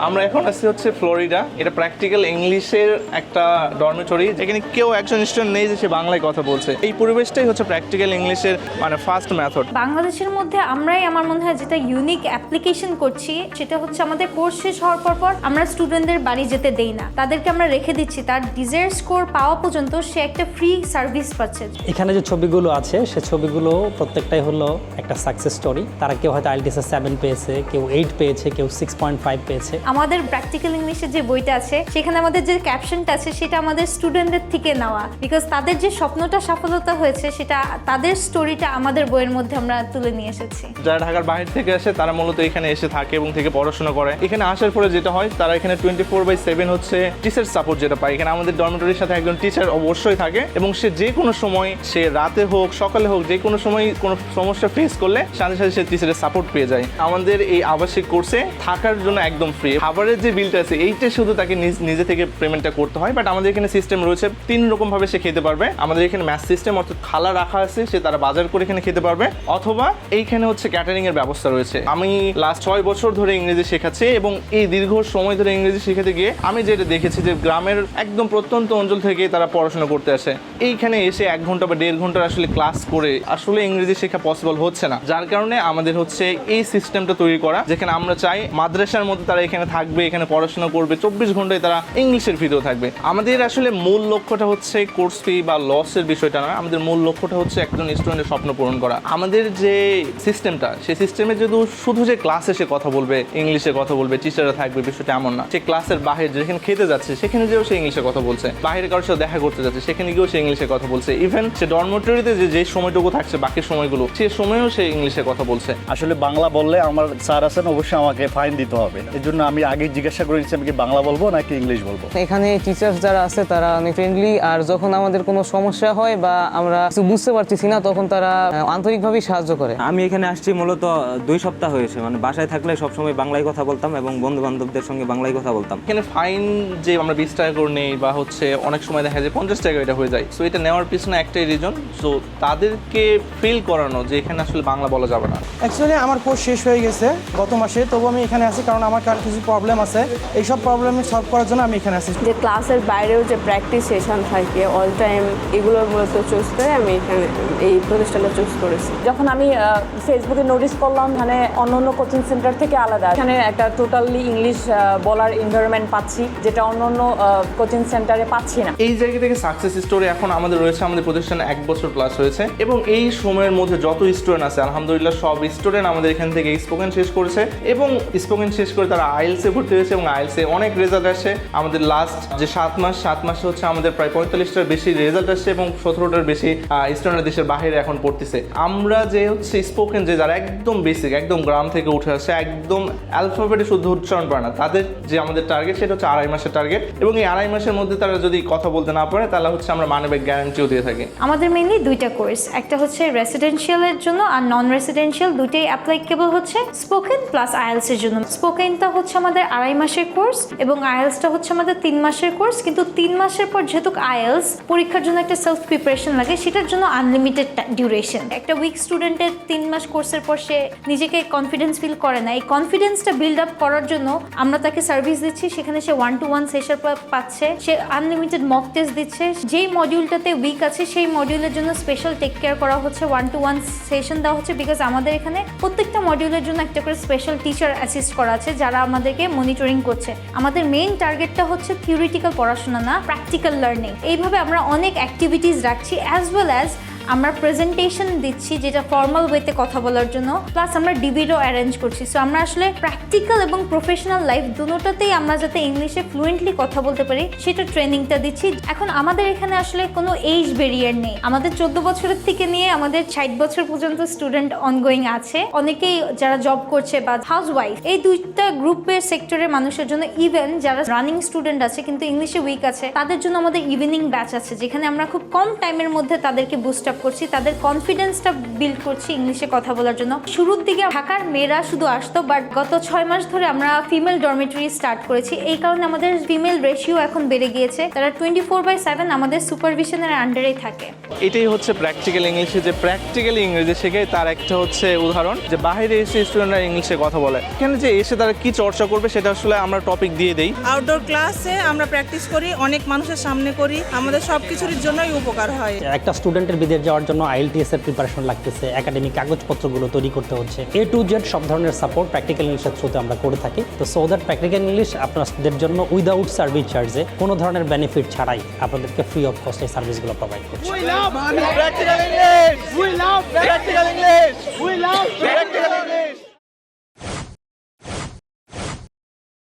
আমরা এখন আছি হচ্ছে ফ্লোরিডা। এটা প্র্যাকটিক্যাল ইংলিশের একটা ডরমিটরি, যেখানে কেউ একজন স্টুডেন্ট নেই যে সে বাংলায় কথা বলছে। এই পরিবেশটাই হচ্ছে প্র্যাকটিক্যাল ইংলিশের মানে ফার্স্ট মেথড। বাংলাদেশের মধ্যে আমরাই আমার মনে হয় যেটা ইউনিক অ্যাপ্লিকেশন করছি সেটা হচ্ছে আমাদের কোর্স শেষ হওয়ার পর আমরা স্টুডেন্টদের বাড়ি যেতে দেই না, তাদেরকে আমরা রেখে দিচ্ছি। তার ডিজায়ার স্কোর পাওয়া পর্যন্ত সে একটা ফ্রি সার্ভিস পাচ্ছে। এখানে যে ছবিগুলো আছে সে ছবিগুলো প্রত্যেকটাই হলো একটা সাকসেস স্টোরি। তারা কেউ হয়তো আইএলটিএসে 7 পেয়েছে, কেউ 8 পেয়েছে, কেউ 6.5 পেয়েছে। আমাদের প্র্যাকটিক্যাল ইংলিশের যে বইটা আছে সেখানে আমাদের যে ক্যাপশনটা আছে সেটা আমাদের স্টুডেন্টদের থেকে নেওয়া, বিকজ তাদের যে স্বপ্নটা সফলতা হয়েছে সেটা তাদের স্টোরিটা আমাদের বইয়ের মধ্যে আমরা তুলে নিয়ে এসেছি। যারা ঢাকার বাইরে থেকে আসে তারা মূলত এখানে এসে থাকে এবং থেকে পড়াশোনা করে। এখানে আসার পরে যেটা হয়, তারা এখানে 24/7 হচ্ছে টিচার সাপোর্ট যেটা পায়। এখানে আমাদের ডরমিটরির সাথে একজন টিচার অবশ্যই থাকে এবং সে যে কোনো সময়, সে রাতে হোক সকালে হোক, যে কোনো সময় কোনো সমস্যা ফেস করলে সাথে সাথে সে টিচারের সাপোর্ট পেয়ে যায়। আমাদের এই আবাসিক কোর্সে থাকার জন্য একদম ফ্রি। খাবারের যে বিলটা আছে এইটা শুধু তাকে নিজে থেকে পেমেন্টটা করতে হয়, বাট আমাদের এখানে সিস্টেম রয়েছে 3 রকমভাবে সে খেতে পারবে। আমাদের এখানে ম্যাথ সিস্টেম, অর্থাৎ খালা রাখা আছে, সে তারা বাজার করে এখানে খেতে পারবে, অথবা এইখানে হচ্ছে ক্যাটারিং এর ব্যবস্থা রয়েছে। আমি লাস্ট 6 বছর ধরে ইংরেজি শেখাচ্ছি এবং এই দীর্ঘ সময় ধরে ইংরেজি শেখাতে গিয়ে আমি যেটা দেখেছি যে গ্রামের একদম প্রত্যন্ত অঞ্চল থেকে তারা পড়াশোনা করতে আসে। এইখানে এসে 1 ঘন্টা বা 1.5 ঘন্টার আসলে ক্লাস করে আসলে ইংরেজি শেখা পসিবল হচ্ছে না। যার কারণে আমাদের হচ্ছে এই সিস্টেমটা তৈরি করা, যেখানে আমরা চাই মাদ্রাসার মধ্যে তারা এখানে থাকবে, এখানে পড়াশোনা করবে, 24 ঘন্টায় তারা ইংলিশের ভিতরে থাকবে। আমাদের আসলে মূল লক্ষ্যটা হচ্ছে কোর্স ফি বা লসের বিষয়টা নয়, আমাদের মূল লক্ষ্যটা হচ্ছে একজন স্টুডেন্টের স্বপ্ন পূরণ করা। আমাদের যে সিস্টেমটা, সেই সিস্টেমে যদি শুধু যে ক্লাসে সে কথা বলবে, ইংলিশে কথা বলবে, টিচাররা থাকবে, বিষয়টা এমন না। সে ক্লাসের বাইরে যেখানে খেতে যাচ্ছে সেখানে যেও সে ইংলিশে কথা বলছে, বাইরে কারোর সাথে দেখা করতে যাচ্ছে সেখানে গিয়েও সে ইংলিশে কথা বলছে। ইভেন সে ডরমিটরিতে যে সময়টুকু থাকছে বাকি সময়গুলো সে সময়েও সে ইংলিশে কথা বলছে। আসলে বাংলা বললে আমার স্যার আছেন, অবশ্যই আমাকে ফাইন দিতে হবে। এর জন্য আমি আগে জিজ্ঞাসা করে নিচ্ছি আমি কি বাংলা বলবো নাকি ইংলিশ বলবো। এখানে টিচার্স যারা আছে তারা অনেক ফ্রেন্ডলি, আর যখন আমাদের কোনো সমস্যা হয় বা আমরা কিছু বুঝতে পারতেছি না তখন তারা আন্তরিকভাবেই সাহায্য করে। আমি এখানে আসছি মূলত 2 সপ্তাহ হয়েছে। মানে বাসায় থাকলে সবসময় বাংলায় কথা বলতাম এবং বন্ধু বান্ধবদের সঙ্গে বাংলায় কথা বলতাম। এখানে ফাইন যে আমরা 20 টাকা করে নেই বা হচ্ছে অনেক সময় দেখা যায় 50 টাকা এটা হয়ে যায়। সো এটা নেওয়ার পিছনে একটাই রিজন, সো তাদেরকে ফিল করানো যে এখানে আসলে বাংলা বলা যাবে না। অ্যাকচুয়ালি আমার কোর্স শেষ হয়ে গেছে গত মাসে, তবু আমি এখানে আছি কারণ আমার কিছু প্রবলেম আছে। এইসব প্রবলেম সলভ করার জন্য আমি এখানে আছি। যে ক্লাসের বাইরেও যে প্র্যাকটিস সেশন থাকে অল টাইম, এগুলো মূলত চুজ করে আমি এখানে এই প্রতিষ্ঠানটা চুজ করেছি। যখন আমি ফেসবুকে নোটিস করলাম মানে অন্য কোচিং সেন্টার থেকে আলাদা, এখানে একটা টোটালি ইংলিশ বলার এনভায়রনমেন্ট পাচ্ছি যেটা অন্য কোচিং সেন্টারে পাচ্ছি না। এই জায়গা থেকে সাকসেস স্টোরি এখন আমাদের রয়েছে। আমাদের প্রতিষ্ঠানে 1 বছর প্লাস হয়েছে এবং এই সময়ের মধ্যে যত স্টুডেন্ট আছে আলহামদুলিল্লাহ সব স্টুডেন্ট আমাদের এখান থেকে স্পোকেন শেষ করেছে এবং স্পোকেন শেষ করে তারা আইএলসে ভর্তি হয়েছে এবং আইএলসে অনেক রেজাল্ট আসে। আমাদের লাস্ট যে 7 মাসে হচ্ছে আমাদের প্রায় 45টার বেশি রেজাল্ট আসছে এবং 17টার বেশি স্টুডেন্ট দেশের বাইরে এখন পড়তেছে। আমরা যে হচ্ছে স্পোকেন যে যারা একদম বেসিক, একদম গ্রাম থেকে উঠে আসে, একদম অ্যালফাবেটে শুদ্ধ উচ্চারণ পারে না, তাদের যে আমাদের টার্গেট সেটা হচ্ছে 2.5 মাসের টার্গেট এবং এই 2.5 মাসের মধ্যে তারা যদি কথা বলতে না পারে তাহলে হচ্ছে আমরা মানি ব্যাক গ্যারান্টিও দিয়ে থাকি। আমাদের মেইনলি 2টা কোর্স, একটা হচ্ছে রেসিডেন্সিয়ালের জন্য আর নন রেসিডেন্সিয়াল, দুটোই অ্যাপ্লিকেবল হচ্ছে স্পোকেন প্লাস আইএলস এর জন্য। স্পোকেনটা হচ্ছে আমাদের 2.5 মাসের কোর্স এবং আইএলসটা হচ্ছে আমাদের 3 মাসের কোর্স। কিন্তু 3 মাসের পর যেহেতু আইএলস পরীক্ষার জন্য একটা সেলফ প্রিপারেশন লাগে, সেটার জন্য আনলিমিটেড ডিউরেশন। একটা উইক স্টুডেন্টের 3 মাস কোর্সের পর সে নিজেকে কনফিডেন্স ফিল করে না, এই কনফিডেন্সটা বিল্ড আপ করার জন্য আমরা তাকে সার্ভিস দিচ্ছি। সেখানে সে 1-to-1 সেশন পাচ্ছে, সে আনলিমিটেড মক টেস্ট দিচ্ছে। যেই মডিউলটাতে উইক আছে সেই মডিউলের জন্য স্পেশাল টেক কেয়ার করা হচ্ছে, 1-to-1 সেশন দেওয়া হচ্ছে, বিকজ আমাদের এখানে প্রত্যেকটা মডিউলের জন্য একটা করে স্পেশাল টিচার অ্যাসিস্ট করা আছে যারা আমাদেরকে মনিটরিং করছে। আমাদের মেইন টার্গেটটা হচ্ছে থিওরিটিক্যাল পড়াশোনা না, প্র্যাকটিক্যাল লার্নিং। এইভাবে আমরা অনেক অ্যাক্টিভিটিস রাখছি, অ্যাজ ওয়েল অ্যাজ আমরা প্রেজেন্টেশন দিচ্ছি যেটা ফর্মাল ওয়েতে কথা বলার জন্য, প্লাস আমরা ডিবেটও অ্যারেঞ্জ করছি। সো আমরা আসলে প্র্যাকটিক্যাল এবং প্রফেশনাল লাইফ দুটোতেই আমরা যাতে ইংলিশে ফ্লুয়েন্টলি কথা বলতে পারি সেটা ট্রেনিংটা দিচ্ছি। এখন আমাদের এখানে আসলে কোনো এজ ব্যারিয়ার নেই। আমাদের 14 বছরের থেকে নিয়ে আমাদের 60 বছর পর্যন্ত স্টুডেন্ট অনগোয়িং আছে। অনেকেই যারা জব করছে বা হাউস ওয়াইফ, এই 2টা গ্রুপের সেক্টরের মানুষের জন্য, ইভেন যারা রানিং স্টুডেন্ট আছে কিন্তু ইংলিশে উইক আছে, তাদের জন্য আমাদের ইভিনিং ব্যাচ আছে যেখানে আমরা খুব কম টাইমের মধ্যে তাদেরকে বুস্ট আপ করছি, তাদের কনফিডেন্সটা বিল্ড করছি ইংলিশে কথা বলার জন্য। শুরুর দিকে ঢাকার মেয়েরা শুধু আসতো, বাট গত 6 মাস ধরে আমরা ফিমেল ডরমিটরি স্টার্ট করেছি। এই কারণে আমাদের ফিমেল রেশিও এখন বেড়ে গিয়েছে। তারা 24/7 আমাদের সুপারভিশনের আন্ডারেই থাকে। এটাই হচ্ছে প্র্যাকটিক্যাল ইংলিশে, যে প্র্যাকটিক্যালি ইংরেজি শেখে তার একটা হচ্ছে উদাহরণ, যে বাইরে এসে স্টুডেন্টরা ইংলিশে কথা বলে। এখানে যে এসে তারা কি চর্চা করবে সেটা আসলে আমরা টপিক দিয়ে দেই। আউটডোর ক্লাসে আমরা প্র্যাকটিস করি, অনেক মানুষের সামনে করি, আমাদের সব কিছুর জন্যই উপকার হয়। একটা স্টুডেন্টের বিদেশ যাওয়ার জন্য IELTS এর প্রিপারেশন লাগতেছে, একাডেমিক কাগজপত্রগুলো তৈরি করতে হচ্ছে, A to Z সব ধরনের সাপোর্ট প্র্যাকটিক্যাল ইংলিশের থ্রুতে আমরা করে থাকি। তো সো দ্যাট প্র্যাকটিক্যাল ইংলিশ আপনাদের জন্য উইদাউট সার্ভিস চার্জে, কোনো ধরনের বেনিফিট ছাড়াই আপনাদেরকে ফ্রি অফ কস্ট এই সার্ভিসগুলো প্রোভাইড করছে। We love practical English! We love practical English! We love practical English!